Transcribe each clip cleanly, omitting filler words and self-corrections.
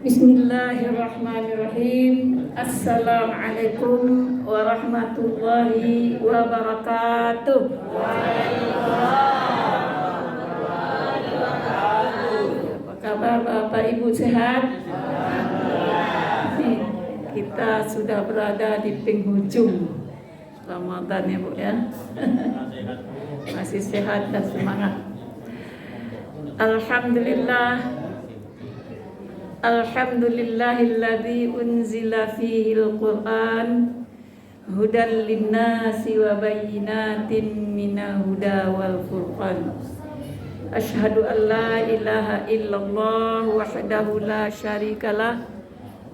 Bismillahirrahmanirrahim. Assalamualaikum warahmatullahi wabarakatuh. Apa kabar Bapak Ibu, sehat? Kita sudah berada di penghujung Ramadan ya Bu ya. Masih sehat dan semangat. Alhamdulillahilladzi unzila fihil Qur'an hudan linnasi wa bayyinatin minal huda wal furqan. Asyhadu an la ilaha illallah wahdahu la syarikalah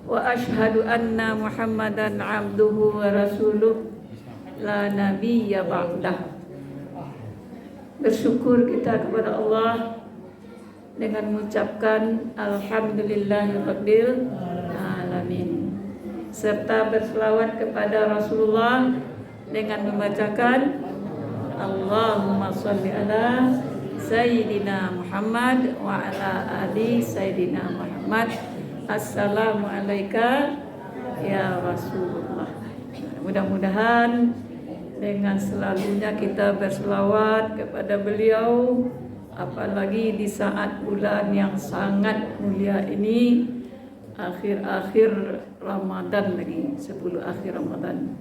wa asyhadu anna Muhammadan abduhu wa rasuluh la nabiyya ba'dah. Bersyukur kita kepada Allah dengan mengucapkan alhamdulillahirabbil alamin, serta berselawat kepada Rasulullah dengan membacakan Allahumma sholli ala sayyidina Muhammad wa ala ali sayyidina Muhammad. Assalamualaikum ya Rasulullah. Mudah-mudahan dengan selalunya kita berselawat kepada beliau, apalagi di saat bulan yang sangat mulia ini, akhir-akhir Ramadan lagi, 10 akhir Ramadan.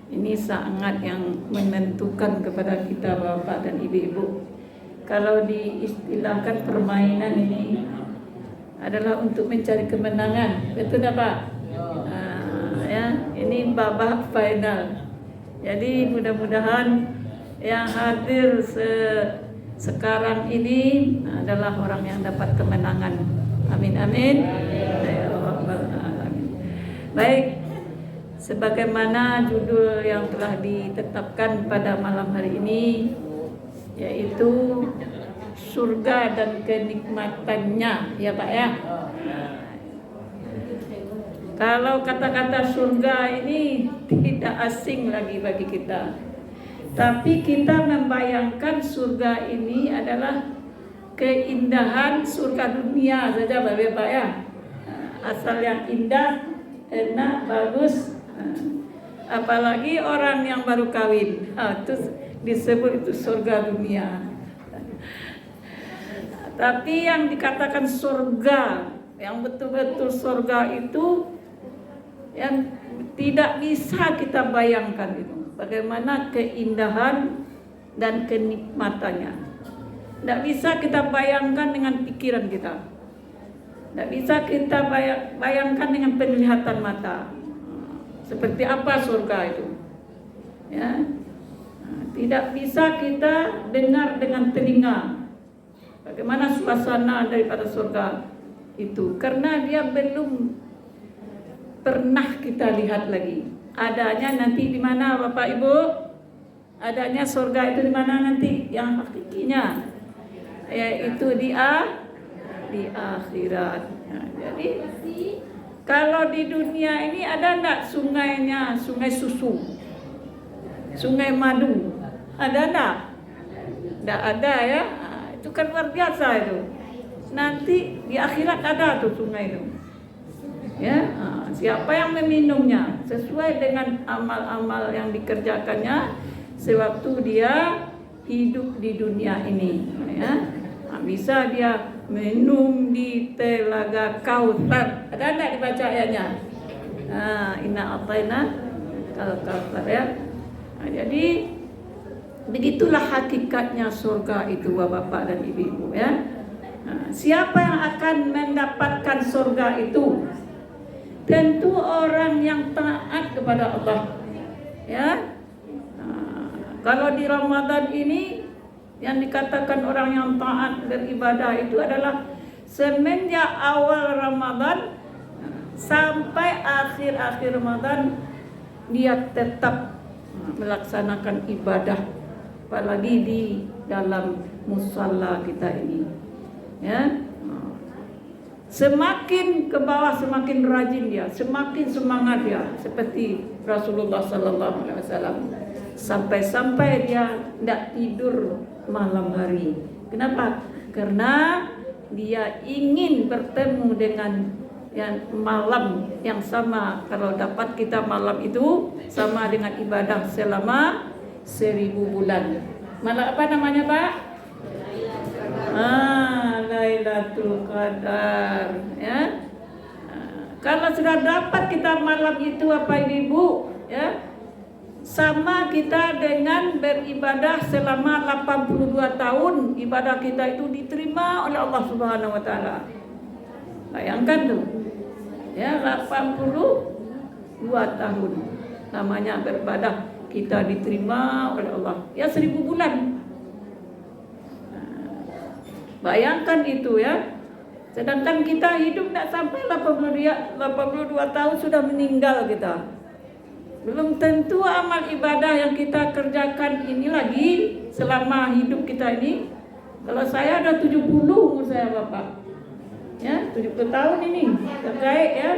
Ini sangat yang menentukan kepada kita Bapak dan Ibu-ibu. Kalau diistilahkan permainan ini adalah untuk mencari kemenangan, betul tak Pak? Ya, ini babak final. Jadi mudah-mudahan yang hadir sekarang ini adalah orang yang dapat kemenangan. Amin amin. Ya Rabbal alamin. Baik, sebagaimana judul yang telah ditetapkan pada malam hari ini, yaitu surga dan kenikmatannya, ya Pak ya. Kalau kata-kata surga ini tidak asing lagi bagi kita. Tapi kita membayangkan surga ini adalah keindahan surga dunia saja Bapak ya. Asal yang indah, enak, bagus. Apalagi orang yang baru kawin, itu disebut itu surga dunia. Tapi yang dikatakan surga, yang betul-betul surga itu yang tidak bisa kita bayangkan itu. Bagaimana keindahan dan kenikmatannya. Tidak bisa kita bayangkan dengan pikiran kita. Tidak bisa kita bayangkan dengan penglihatan mata. Seperti apa surga itu. Ya. Tidak bisa kita dengar dengan telinga. Bagaimana suasana daripada surga itu. Karena dia belum pernah kita lihat lagi. Adanya nanti di mana Bapak Ibu? Adanya surga itu di mana nanti? Yang hakikinya yaitu di akhirat. Nah, jadi kalau di dunia ini ada enggak sungainya, sungai susu, sungai madu? Ada enggak? Enggak ada ya. Nah, itu kan luar biasa itu. Nanti di akhirat ada tuh sungai itu. Ya, siapa yang meminumnya sesuai dengan amal-amal yang dikerjakannya sewaktu dia hidup di dunia ini, ya. Bisa dia minum di telaga Kautsar. Ada enggak dibaca ayatnya? Inna a'tayna Kautsar ya. Jadi begitulah hakikatnya surga itu Bapak dan Ibu ya. Siapa yang akan mendapatkan surga itu? Tentu orang yang taat kepada Allah. Ya. Kalau di Ramadan ini yang dikatakan orang yang taat beribadah itu adalah semenjak awal Ramadan sampai akhir Ramadan dia tetap melaksanakan ibadah, apalagi di dalam musalla kita ini. Ya. Semakin ke bawah semakin rajin dia, semakin semangat dia, seperti Rasulullah sallallahu alaihi wasallam. Sampai-sampai dia tidak tidur malam hari. Kenapa? karena dia ingin bertemu dengan yang malam yang sama. Kalau dapat kita malam itu sama dengan ibadah selama 1000 bulan. Malam apa namanya, Pak? Lailatul Qadar, ya. Kalau sudah dapat kita malam itu apa Ibu, ya, sama kita dengan beribadah selama 82 tahun. Ibadah kita itu diterima oleh Allah Subhanahu wa taala. Bayangkan tuh. Ya, 82 tahun namanya beribadah kita diterima oleh Allah. Ya 1000 bulan. Bayangkan itu, ya. Sedangkan kita hidup tidak sampai 82 tahun sudah meninggal kita. Belum tentu amal ibadah yang kita kerjakan ini lagi selama hidup kita ini. Kalau saya ada 70 umur saya, Bapak. Ya, 70 tahun ini terkait, ya.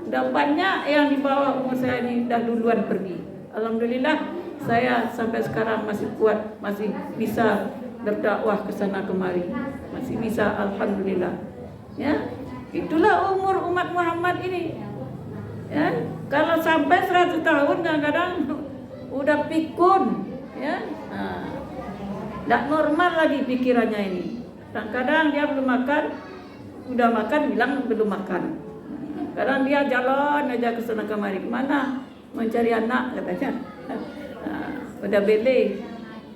Udah banyak yang di bawah umur saya ini dah duluan pergi. Alhamdulillah saya sampai sekarang masih kuat, masih bisa berdakwah ke sana kemari. Masih bisa, alhamdulillah. Ya, itulah umur umat Muhammad ini. Ya, kalau sampai 100 tahun kadang-kadang udah pikun, ya. Tidak normal lagi pikirannya ini. Kadang-kadang dia belum makan, udah makan bilang belum makan. Kadang dia jalan aja ke sana kemari, kemana? Mencari anak katanya. Udah bele,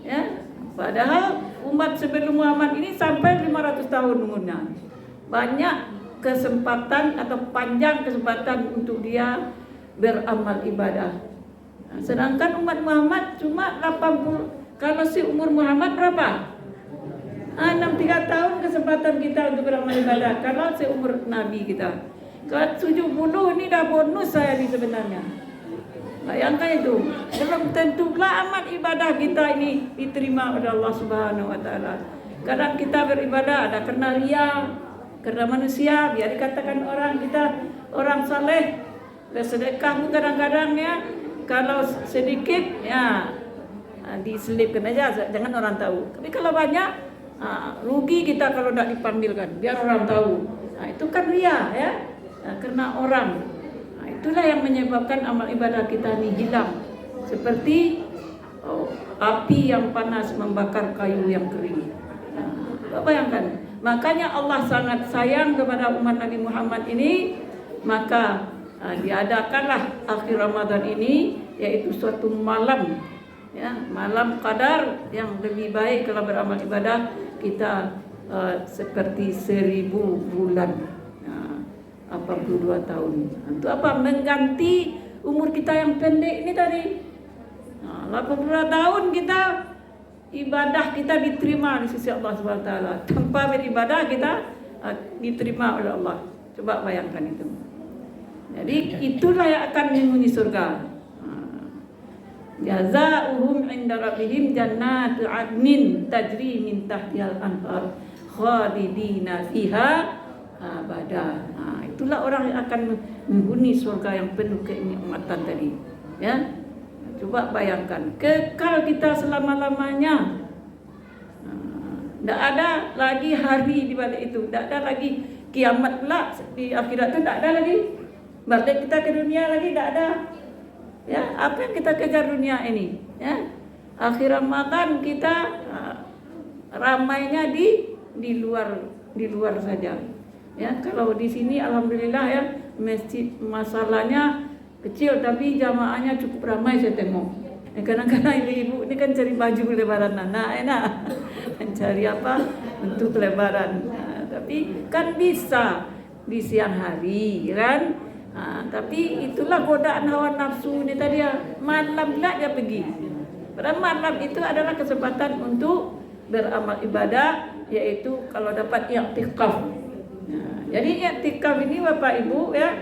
ya. Padahal umat sebelum Muhammad ini sampai 500 tahun umurnya. Banyak kesempatan atau panjang kesempatan untuk dia beramal ibadah. Sedangkan umat Muhammad cuma 80. Kalau si umur Muhammad berapa? 63 tahun kesempatan kita untuk beramal ibadah. Kalau si umur Nabi kita. Kalau 70 ini dah bonus saya ini sebenarnya. Bayangkan itu. Belum tentulah amal ibadah kita ini diterima oleh Allah Subhanahu wa taala. Kadang kita beribadah ada karena ria, karena manusia, biar dikatakan orang kita orang saleh. Bersedekah pun kadang-kadang, ya, kalau sedikit ya diselipkan aja, jangan orang tahu. Tapi kalau banyak, rugi kita kalau tidak dipanggilkan, biar orang tahu. Itu kan ria, ya, karena orang. Itulah yang menyebabkan amal ibadah kita ini hilang. Seperti api yang panas membakar kayu yang kering. Bayangkan. Makanya Allah sangat sayang kepada umat Nabi Muhammad ini. Maka diadakanlah akhir Ramadan ini, yaitu suatu malam, ya, malam qadar yang lebih baik kalau beramal ibadah kita seperti 1000 bulan. 82 tahun. Untuk apa? Mengganti umur kita yang pendek ini tadi. 82 tahun kita ibadah kita diterima di sisi Allah Subhanahu wa taala. Tanpa beribadah kita diterima oleh Allah. Coba bayangkan itu. Jadi itulah yang akan menghuni surga. Jazaohum 'inda rabbihim jannatu 'adnin tajri min tahtihal anhar khalidina fiha abada. Itulah orang yang akan menghuni surga yang penuh kenikmatan tadi. Ya, coba bayangkan, kekal kita selama-lamanya. Tidak ada lagi hari di balik itu, tidak ada lagi kiamat pula di akhirat itu, tidak ada lagi. Balik kita ke dunia lagi tidak ada. Ya, apa yang kita kejar dunia ini? Ya, akhir Ramadan kita ramainya di luar saja. Ya, kalau di sini alhamdulillah, ya, masjid masalahnya kecil tapi jamaahnya cukup ramai saya tengok. Kadang-kadang ibu-ibu ini kan cari baju lebaran anak, enak mencari apa untuk lebaran. Tapi kan bisa di siang hari, kan? Tapi itulah godaan hawa nafsu ini tadi, ya. Malam pula dia pergi. Pada malam itu adalah kesempatan untuk beramal ibadah, yaitu kalau dapat i'tikaf. Jadi i'tikaf ini Bapak Ibu, ya,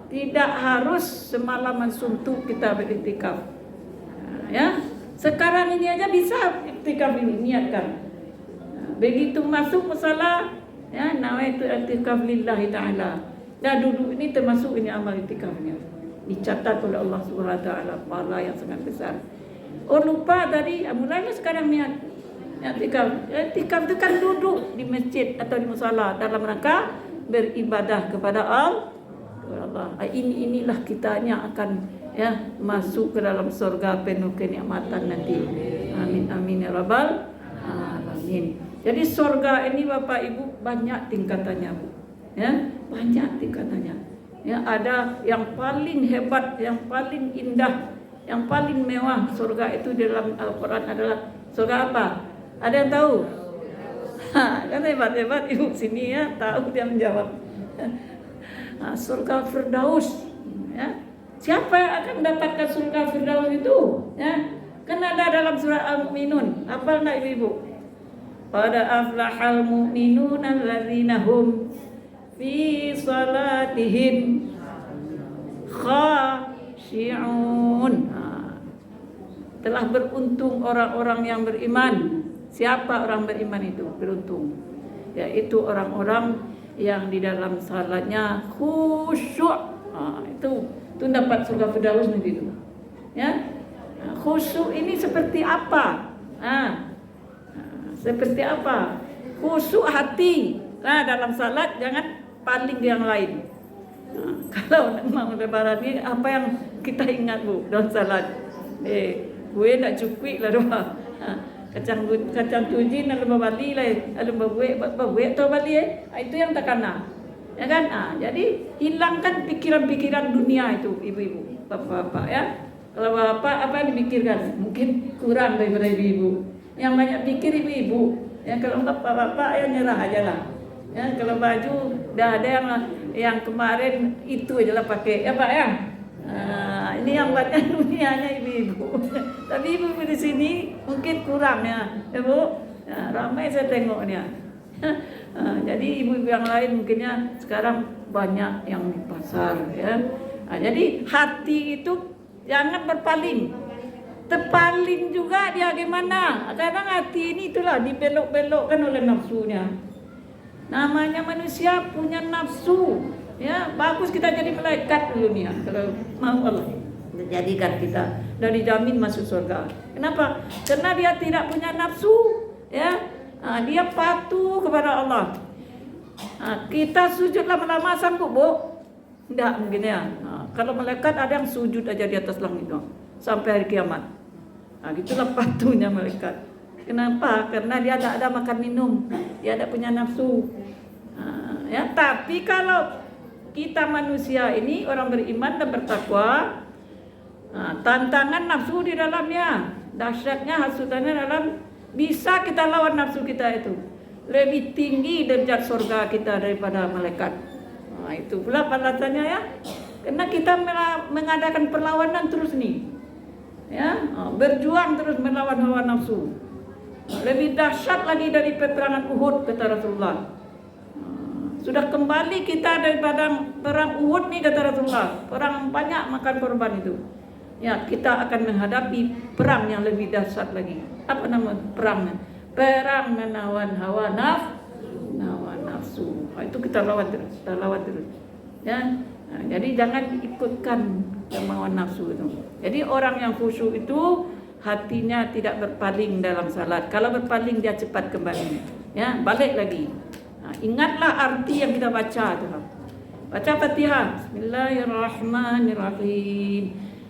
tidak harus semalaman suntuk kita beriktikaf. Ya, sekarang ini aja bisa iktikaf ini, niatkan. Begitu masuk masalah, ya, nawaitu i'tikaf lillahi ta'ala. Dah duduk ini termasuk ini amal iktikafnya. Dicatat oleh Allah Subhanahu wa taala pahala yang sangat besar. Oh lupa tadi, mulailah sekarang niat. I'tikaf itu kan duduk di masjid atau di musala dalam rangka beribadah kepada Allah. Inilah kitanya akan masuk ke dalam surga penuh kenikmatan nanti. Amin amin ya rabbal alamin. Jadi surga ini Bapak Ibu banyak tingkatannya, Bu. Banyak tingkatannya. Ada yang paling hebat, yang paling indah, yang paling mewah. Surga itu dalam Al-Qur'an adalah surga apa? Ada yang tahu? Kan hebat-hebat Ibu sini tahu dia menjawab. Surga Firdaus. Siapa yang akan mendapatkan surga Firdaus itu? Kan ada dalam surah Al-Mu'minun. Hafal enggak Ibu? Qad aflahal mu'minun alladzina hum fi salatihim khashi'un. Telah beruntung orang-orang yang beriman. Siapa orang beriman itu? Beruntung. Yaitu orang-orang yang di dalam salatnya khusyuk. Itu dapat surga Firdaus nanti itu. Khusyuk ini seperti apa? Seperti apa? Khusyuk hati. Dalam salat jangan paling yang lain. Kalau mau lebaran ini apa yang kita ingat Bu dalam salat? Gue nak cukui lah doa. Kacang tuji nak lebah bali lah. Lebah buat atau bali itu yang terkena. Ya kan? Jadi hilangkan pikiran-pikiran dunia itu ibu-ibu, bapak-bapak Kalau bapak apa yang dipikirkan? Mungkin kurang daripada ibu-ibu. Yang banyak pikir ibu-ibu. Kalau bapak-bapak nyerah aja lah. Kalau baju dah ada yang kemarin itu aja lah pakai. Pak ini yang banyak dunianya ibu-ibu. Tapi ibu-ibu di sini mungkin kurang Bu. Ramai saya tengoknya. Jadi ibu-ibu yang lain mungkinnya sekarang banyak yang di pasar Jadi hati itu jangan berpaling. Terpaling juga dia gimana? Kadang hati ini itulah dibelok-belokkan oleh nafsunya. Namanya manusia punya nafsu. Bagus kita jadi malaikat dulu nih kalau mau Allah jadikan kita dan dijamin masuk surga. Kenapa? Karena dia tidak punya nafsu, dia patuh kepada Allah. Kita sujud lama-lama sanggup Bu? Tidak mungkin Kalau malaikat ada yang sujud aja di atas langit sampai hari kiamat. Gitulah patuhnya malaikat. Kenapa? Karena dia tidak ada makan minum, dia tidak punya nafsu. Tapi kalau kita manusia ini orang beriman dan bertakwa, tantangan nafsu di dalamnya, dahsyatnya hasutannya dalam bisa kita lawan nafsu kita itu. Lebih tinggi derajat surga kita daripada malaikat. Itu pula balasannya Karena kita mengadakan perlawanan terus nih. Berjuang terus melawan hawa nafsu. Lebih dahsyat lagi dari peperangan Uhud kata Rasulullah. Sudah kembali kita daripada perang Uhud nih kata Rasulullah. Perang banyak makan korban itu. Kita akan menghadapi perang yang lebih dahsyat lagi. Apa nama perangnya? Perang menawan hawa nafsu. Itu kita lawan terus. Jadi jangan ikutkan kemauan nafsu itu. Jadi orang yang khusyuk itu hatinya tidak berpaling dalam salat. Kalau berpaling dia cepat kembali. Balik lagi. Ingatlah arti yang kita baca tu. Baca Fatihah. Bismillahirrahmanirrahim.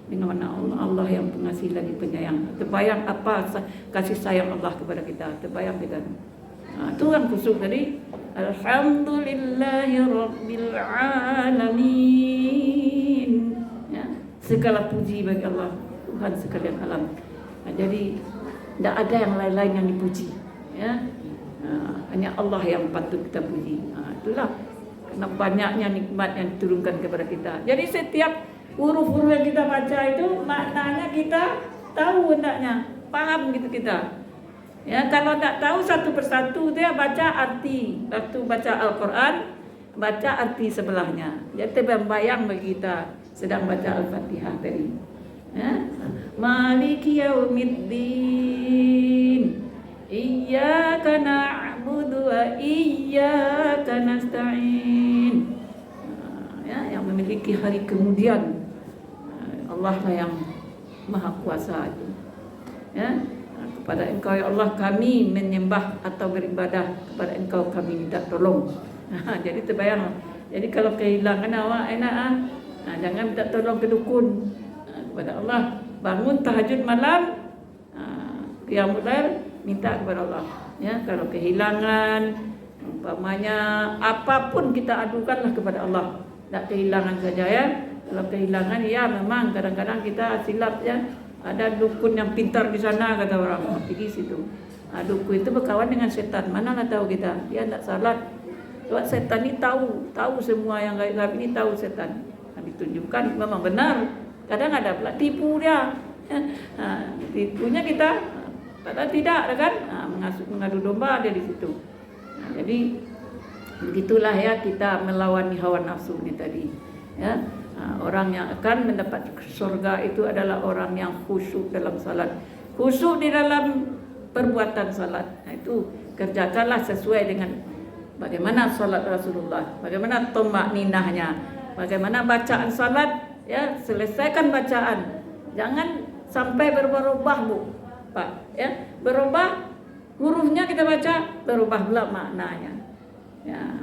Dengan nama Allah yang pengasih lagi penyayang. Terbayang apa kasih sayang Allah kepada kita. Terbayang kita. Itu yang khusyuk tadi. Alhamdulillahirabbil alamin. Segala puji bagi Allah, Tuhan sekalian alam. Jadi tidak ada yang lain-lain yang dipuji. Hanya Allah yang patut kita puji. Itulah karena banyaknya nikmat yang diturunkan kepada kita. Jadi setiap huruf-huruf yang kita baca itu maknanya kita tahu hendaknya, paham gitu kita. Kalau tidak tahu satu persatu dia baca arti. Waktu baca Al-Quran, baca arti sebelahnya. Jadi terbayang bagi kita sedang baca Al-Fatihah tadi. Maliki yaumiddin. Iyyaka na'budu wa iyyaka nasta'in. Yang memiliki hari kemudian Allah lah yang maha kuasa itu. Kepada Engkau ya Allah kami menyembah atau beribadah, kepada Engkau kami minta tolong. Jadi terbayang. Jadi kalau kehilangan awak enak jangan minta tolong ke dukun. Kepada Allah, bangun tahajud malam, qiyamul lail, minta kepada Allah. Ya, kalau kehilangan umpamanya apapun kita adukanlah kepada Allah. Tak kehilangan saja ya. Kalau kehilangan ya memang kadang-kadang kita silap ya. Ada dukun yang pintar di sana kata orang, pergi situ. Dukun itu berkawan dengan setan. Manalah tahu kita, dia tak salat. Sebab setan ini tahu semua yang gaib-gaib ini tahu setan. Ditunjukkan memang benar. Kadang ada pula tipu dia. Tipunya kita padahal tidak kan? Mengadu domba dia di situ. Jadi begitulah ya kita melawan hawa nafsu ini tadi. Ya, orang yang akan mendapat surga itu adalah orang yang khusyuk dalam salat, khusyuk di dalam perbuatan salat. Itu kerjakanlah sesuai dengan bagaimana salat Rasulullah, bagaimana tumakninahnya, bagaimana bacaan salat. Ya, selesaikan bacaan, jangan sampai berubah-ubah Bu, Pak. Ya, berubah hurufnya kita baca, berubah pula maknanya. Ya,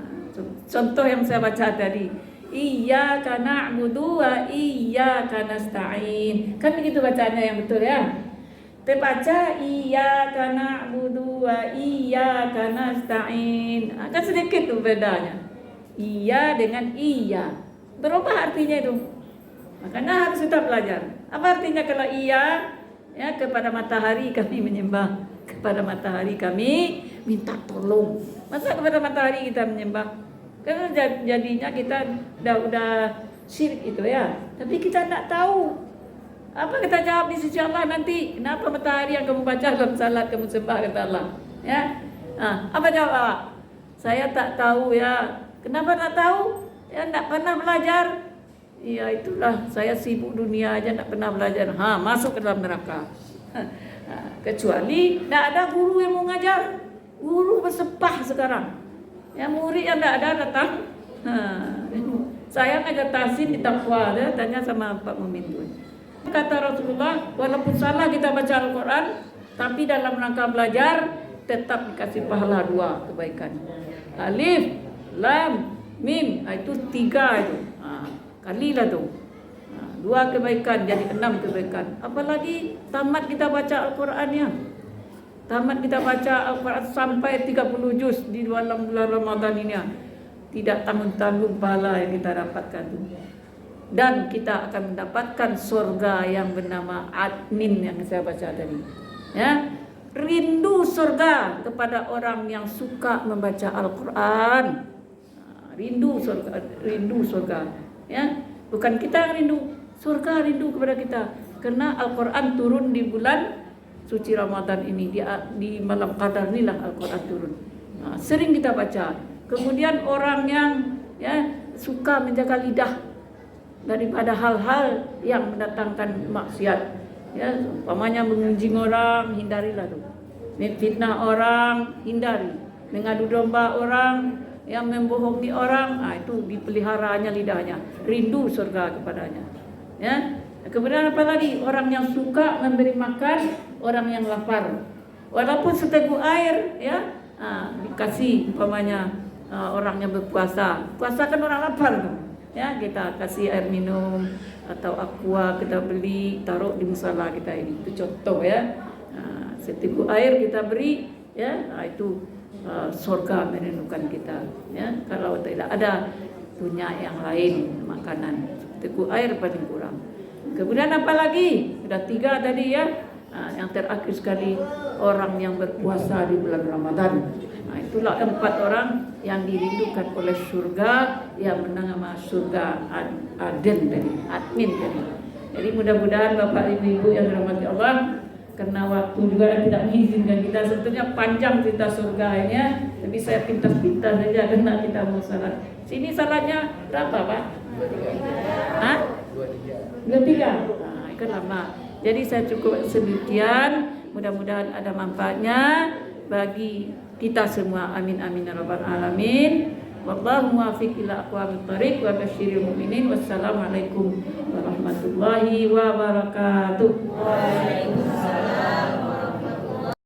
contoh yang saya baca tadi, iyyaka na'budu wa iyyaka nasta'in. Kan begitu bacanya yang betul ya. Kita baca iyyaka na'budu wa iyyaka nasta'in. Kan sedikit tuh bedanya. Iya dengan iya. Berubah artinya itu. Makanya harus kita belajar. Apa artinya kalau iya? Ya, kepada matahari kami menyembah, kepada matahari kami minta tolong. Masa kepada matahari kita menyembah? Karena jadinya kita udah syirik itu ya. Tapi kita tak tahu. Apa kita jawab di sisi Allah nanti? Kenapa matahari yang kamu baca dalam salat kamu sembah kata Allah? Ya. Apa jawab? Saya tak tahu ya. Kenapa tak tahu? Ya tak pernah belajar. Ya itulah, saya sibuk dunia aja tak pernah belajar. Masuk ke dalam neraka. Kecuali tak ada guru yang mau ngajar. Guru bersepah sekarang. Yang murid yang tak ada datang. Saya ngajar tahsin di Taqwa, tanya sama Pak Mumin tu. Kata Rasulullah, walaupun salah kita baca Al-Quran, tapi dalam rangka belajar tetap dikasih pahala 2 kebaikan. Alif, lam, mim, itu 3 itu. Kalilah tu. 2 kebaikan jadi 6 kebaikan. Apalagi tamat kita baca Al-Qurannya. Tamat kita baca Al-Quran sampai 30 juz di dalam bulan Ramadan ini. Tidak tanggung-tanggung pahala yang kita dapatkan. Dan kita akan mendapatkan surga yang bernama Adnin yang saya baca tadi. Ya, rindu surga kepada orang yang suka membaca Al-Quran. Rindu surga. Ya, bukan kita yang rindu, surga rindu kepada kita. Karena Al-Quran turun di bulan suci Ramadan ini, di malam Qadar inilah Al-Quran turun. Sering kita baca. Kemudian orang yang ya suka menjaga lidah daripada hal-hal yang mendatangkan maksiat. Ya, umpamanya mengunjing orang, hindarilah tu. Fitnah orang, hindari. Mengadu domba orang, yang membohongi orang, itu dipeliharanya lidahnya, rindu surga kepadanya. Ya. Kemudian apa lagi? Orang yang suka memberi makan orang yang lapar, walaupun seteguk air, ya, dikasih umpamanya orang yang berpuasa. Puasa kan orang lapar tuh. Ya, kita kasih air minum atau aqua kita beli taruh di musala kita ini. Itu contoh ya. Seteguk air kita beri, ya, itu surga merindukan kita. Ya, kalau tidak ada punya yang lain makanan, teguk air paling kurang. Kemudian apa lagi? Sudah 3 tadi ya. Yang terakhir sekali orang yang berpuasa di bulan Ramadan. Itulah 4 orang yang dirindukan oleh surga yang bernama surga Aden tadi, Admin tadi. Jadi mudah-mudahan Bapak Ibu yang dirahmati Allah, karena waktu juga tidak mengizinkan kita, sebetulnya panjang cerita surganya, tapi saya pintas-pintas saja karena kita mau salat. Sini salatnya berapa Pak? 23. Itu lama. Jadi saya cukup sedemikian. Mudah-mudahan ada manfaatnya bagi kita semua. Amin amin ya rabbal alamin. Wallahu muwaffiq ila aqwamit thariq wa basyiril mu'minin. Wassalamualaikum warahmatullahi wabarakatuh. Waalaikumsalam.